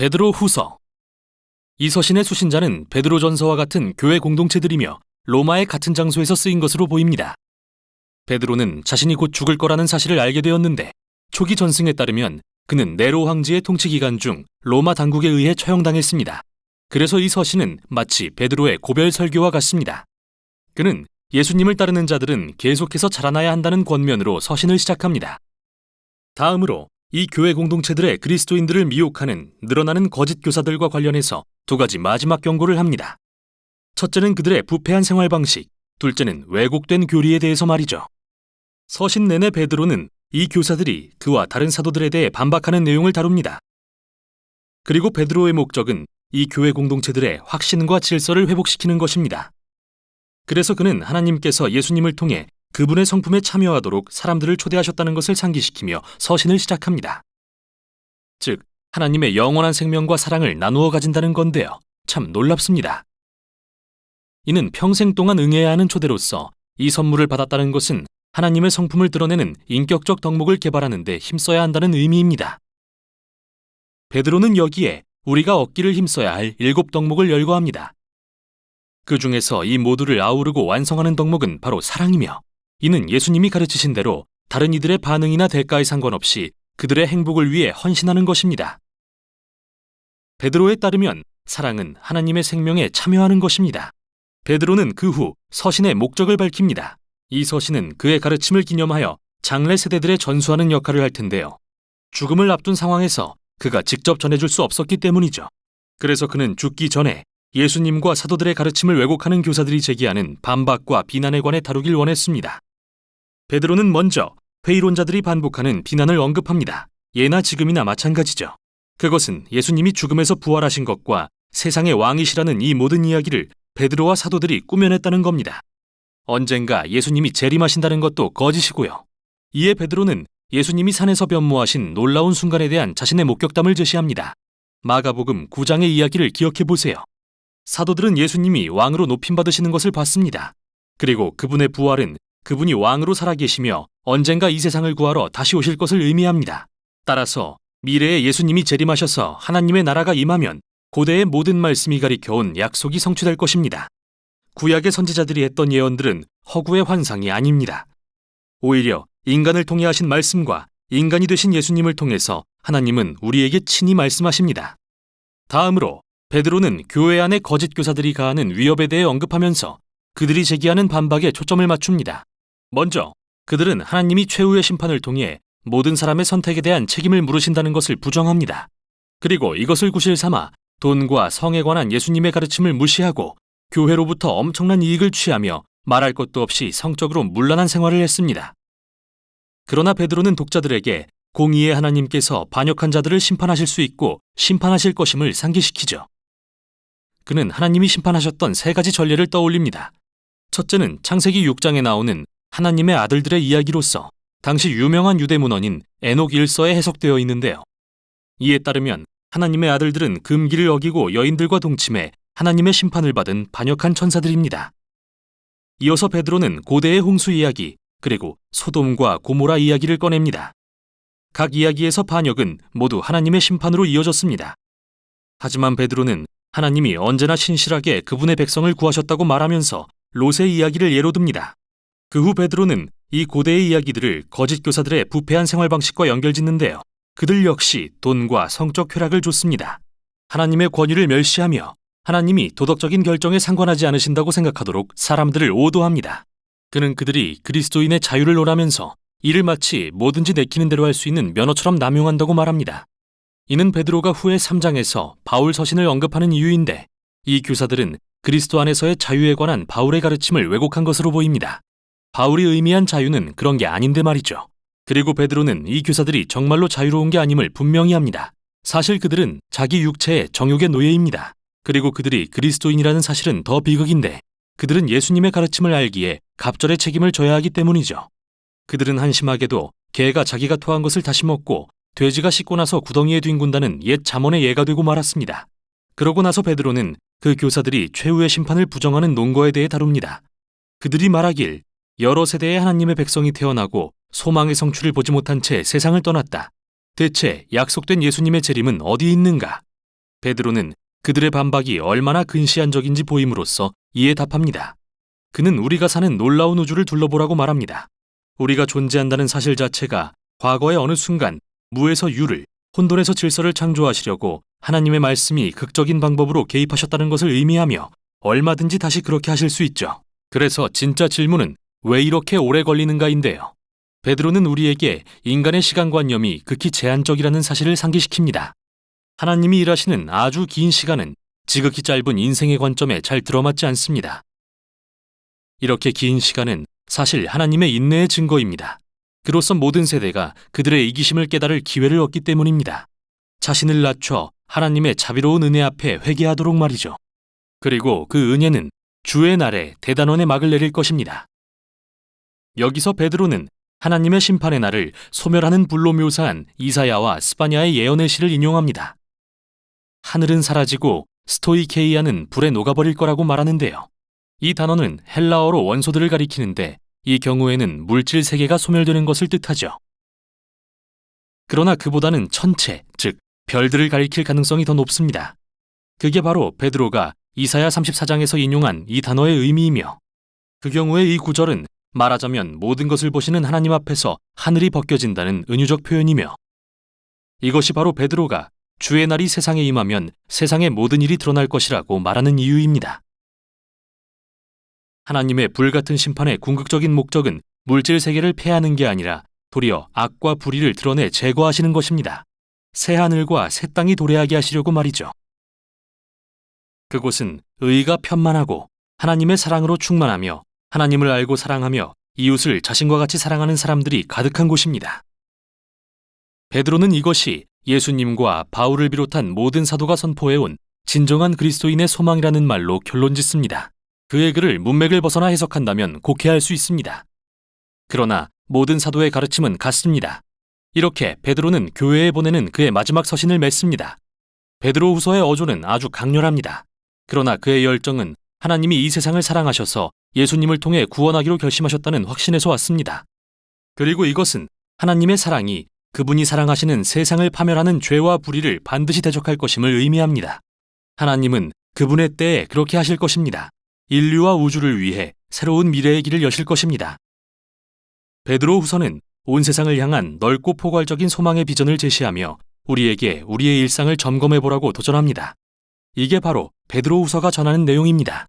베드로 후서. 이 서신의 수신자는 베드로전서와 같은 교회 공동체들이며 로마의 같은 장소에서 쓰인 것으로 보입니다. 베드로는 자신이 곧 죽을 거라는 사실을 알게 되었는데 초기 전승에 따르면 그는 네로 황제의 통치 기간 중 로마 당국에 의해 처형당했습니다. 그래서 이 서신은 마치 베드로의 고별 설교와 같습니다. 그는 예수님을 따르는 자들은 계속해서 자라나야 한다는 권면으로 서신을 시작합니다. 다음으로 이 교회 공동체들의 그리스도인들을 미혹하는 늘어나는 거짓 교사들과 관련해서 두 가지 마지막 경고를 합니다. 첫째는 그들의 부패한 생활 방식, 둘째는 왜곡된 교리에 대해서 말이죠. 서신 내내 베드로는 이 교사들이 그와 다른 사도들에 대해 반박하는 내용을 다룹니다. 그리고 베드로의 목적은 이 교회 공동체들의 확신과 질서를 회복시키는 것입니다. 그래서 그는 하나님께서 예수님을 통해 그분의 성품에 참여하도록 사람들을 초대하셨다는 것을 상기시키며 서신을 시작합니다. 즉, 하나님의 영원한 생명과 사랑을 나누어 가진다는 건데요. 참 놀랍습니다. 이는 평생 동안 응해야 하는 초대로서 이 선물을 받았다는 것은 하나님의 성품을 드러내는 인격적 덕목을 개발하는 데 힘써야 한다는 의미입니다. 베드로는 여기에 우리가 얻기를 힘써야 할 7 덕목을 열거합니다. 그 중에서 이 모두를 아우르고 완성하는 덕목은 바로 사랑이며 이는 예수님이 가르치신 대로 다른 이들의 반응이나 대가에 상관없이 그들의 행복을 위해 헌신하는 것입니다. 베드로에 따르면 사랑은 하나님의 생명에 참여하는 것입니다. 베드로는 그 후 서신의 목적을 밝힙니다. 이 서신은 그의 가르침을 기념하여 장래 세대들에 전수하는 역할을 할 텐데요. 죽음을 앞둔 상황에서 그가 직접 전해줄 수 없었기 때문이죠. 그래서 그는 죽기 전에 예수님과 사도들의 가르침을 왜곡하는 교사들이 제기하는 반박과 비난에 관해 다루길 원했습니다. 베드로는 먼저 회의론자들이 반복하는 비난을 언급합니다. 예나 지금이나 마찬가지죠. 그것은 예수님이 죽음에서 부활하신 것과 세상의 왕이시라는 이 모든 이야기를 베드로와 사도들이 꾸며냈다는 겁니다. 언젠가 예수님이 재림하신다는 것도 거짓이고요. 이에 베드로는 예수님이 산에서 변모하신 놀라운 순간에 대한 자신의 목격담을 제시합니다. 마가복음 9장의 이야기를 기억해 보세요. 사도들은 예수님이 왕으로 높임받으시는 것을 봤습니다. 그리고 그분의 부활은 그분이 왕으로 살아계시며 언젠가 이 세상을 구하러 다시 오실 것을 의미합니다. 따라서 미래에 예수님이 재림하셔서 하나님의 나라가 임하면 고대의 모든 말씀이 가리켜온 약속이 성취될 것입니다. 구약의 선지자들이 했던 예언들은 허구의 환상이 아닙니다. 오히려 인간을 통해 하신 말씀과 인간이 되신 예수님을 통해서 하나님은 우리에게 친히 말씀하십니다. 다음으로 베드로는 교회 안의 거짓 교사들이 가하는 위협에 대해 언급하면서 그들이 제기하는 반박에 초점을 맞춥니다. 먼저 그들은 하나님이 최후의 심판을 통해 모든 사람의 선택에 대한 책임을 물으신다는 것을 부정합니다. 그리고 이것을 구실 삼아 돈과 성에 관한 예수님의 가르침을 무시하고 교회로부터 엄청난 이익을 취하며 말할 것도 없이 성적으로 문란한 생활을 했습니다. 그러나 베드로는 독자들에게 공의의 하나님께서 반역한 자들을 심판하실 수 있고 심판하실 것임을 상기시키죠. 그는 하나님이 심판하셨던 3가지 전례를 떠올립니다. 첫째는 창세기 6장에 나오는 하나님의 아들들의 이야기로서 당시 유명한 유대 문헌인 에녹 1서에 해석되어 있는데요. 이에 따르면 하나님의 아들들은 금기를 어기고 여인들과 동침해 하나님의 심판을 받은 반역한 천사들입니다. 이어서 베드로는 고대의 홍수 이야기 그리고 소돔과 고모라 이야기를 꺼냅니다. 각 이야기에서 반역은 모두 하나님의 심판으로 이어졌습니다. 하지만 베드로는 하나님이 언제나 신실하게 그분의 백성을 구하셨다고 말하면서 롯의 이야기를 예로 듭니다. 그 후 베드로는 이 고대의 이야기들을 거짓 교사들의 부패한 생활 방식과 연결짓는데요. 그들 역시 돈과 성적 쾌락을 줬습니다. 하나님의 권위를 멸시하며 하나님이 도덕적인 결정에 상관하지 않으신다고 생각하도록 사람들을 오도합니다. 그는 그들이 그리스도인의 자유를 논하면서 이를 마치 뭐든지 내키는 대로 할 수 있는 면허처럼 남용한다고 말합니다. 이는 베드로가 후에 3장에서 바울 서신을 언급하는 이유인데 이 교사들은 그리스도 안에서의 자유에 관한 바울의 가르침을 왜곡한 것으로 보입니다. 바울이 의미한 자유는 그런 게 아닌데 말이죠. 그리고 베드로는 이 교사들이 정말로 자유로운 게 아님을 분명히 합니다. 사실 그들은 자기 육체의 정욕의 노예입니다. 그리고 그들이 그리스도인이라는 사실은 더 비극인데 그들은 예수님의 가르침을 알기에 갑절의 책임을 져야 하기 때문이죠. 그들은 한심하게도 개가 자기가 토한 것을 다시 먹고 돼지가 씻고 나서 구덩이에 뒹군다는 옛 잠언의 예가 되고 말았습니다. 그러고 나서 베드로는 그 교사들이 최후의 심판을 부정하는 논거에 대해 다룹니다. 그들이 말하길 여러 세대의 하나님의 백성이 태어나고 소망의 성취를 보지 못한 채 세상을 떠났다. 대체 약속된 예수님의 재림은 어디 있는가? 베드로는 그들의 반박이 얼마나 근시안적인지 보임으로써 이에 답합니다. 그는 우리가 사는 놀라운 우주를 둘러보라고 말합니다. 우리가 존재한다는 사실 자체가 과거의 어느 순간 무에서 유를, 혼돈에서 질서를 창조하시려고 하나님의 말씀이 극적인 방법으로 개입하셨다는 것을 의미하며 얼마든지 다시 그렇게 하실 수 있죠. 그래서 진짜 질문은 왜 이렇게 오래 걸리는가인데요. 베드로는 우리에게 인간의 시간관념이 극히 제한적이라는 사실을 상기시킵니다. 하나님이 일하시는 아주 긴 시간은 지극히 짧은 인생의 관점에 잘 들어맞지 않습니다. 이렇게 긴 시간은 사실 하나님의 인내의 증거입니다. 그로써 모든 세대가 그들의 이기심을 깨달을 기회를 얻기 때문입니다. 자신을 낮춰 하나님의 자비로운 은혜 앞에 회개하도록 말이죠. 그리고 그 은혜는 주의 날에 대단원의 막을 내릴 것입니다. 여기서 베드로는 하나님의 심판의 날을 소멸하는 불로 묘사한 이사야와 스바냐의 예언의 시를 인용합니다. 하늘은 사라지고 스토이케이아는 불에 녹아버릴 거라고 말하는데요. 이 단어는 헬라어로 원소들을 가리키는데 이 경우에는 물질 세계가 소멸되는 것을 뜻하죠. 그러나 그보다는 천체, 즉 별들을 가리킬 가능성이 더 높습니다. 그게 바로 베드로가 이사야 34장에서 인용한 이 단어의 의미이며 그 경우에 이 구절은 말하자면 모든 것을 보시는 하나님 앞에서 하늘이 벗겨진다는 은유적 표현이며 이것이 바로 베드로가 주의 날이 세상에 임하면 세상의 모든 일이 드러날 것이라고 말하는 이유입니다. 하나님의 불같은 심판의 궁극적인 목적은 물질 세계를 폐하는 게 아니라 도리어 악과 불의를 드러내 제거하시는 것입니다. 새 하늘과 새 땅이 도래하게 하시려고 말이죠. 그곳은 의가 편만하고 하나님의 사랑으로 충만하며 하나님을 알고 사랑하며 이웃을 자신과 같이 사랑하는 사람들이 가득한 곳입니다. 베드로는 이것이 예수님과 바울을 비롯한 모든 사도가 선포해온 진정한 그리스도인의 소망이라는 말로 결론짓습니다. 그의 글을 문맥을 벗어나 해석한다면 곡해할 수 있습니다. 그러나 모든 사도의 가르침은 같습니다. 이렇게 베드로는 교회에 보내는 그의 마지막 서신을 맺습니다. 베드로 후서의 어조는 아주 강렬합니다. 그러나 그의 열정은 하나님이 이 세상을 사랑하셔서 예수님을 통해 구원하기로 결심하셨다는 확신에서 왔습니다. 그리고 이것은 하나님의 사랑이 그분이 사랑하시는 세상을 파멸하는 죄와 불의를 반드시 대적할 것임을 의미합니다. 하나님은 그분의 때에 그렇게 하실 것입니다. 인류와 우주를 위해 새로운 미래의 길을 여실 것입니다. 베드로 후서는 온 세상을 향한 넓고 포괄적인 소망의 비전을 제시하며 우리에게 우리의 일상을 점검해보라고 도전합니다. 이게 바로 베드로 후서가 전하는 내용입니다.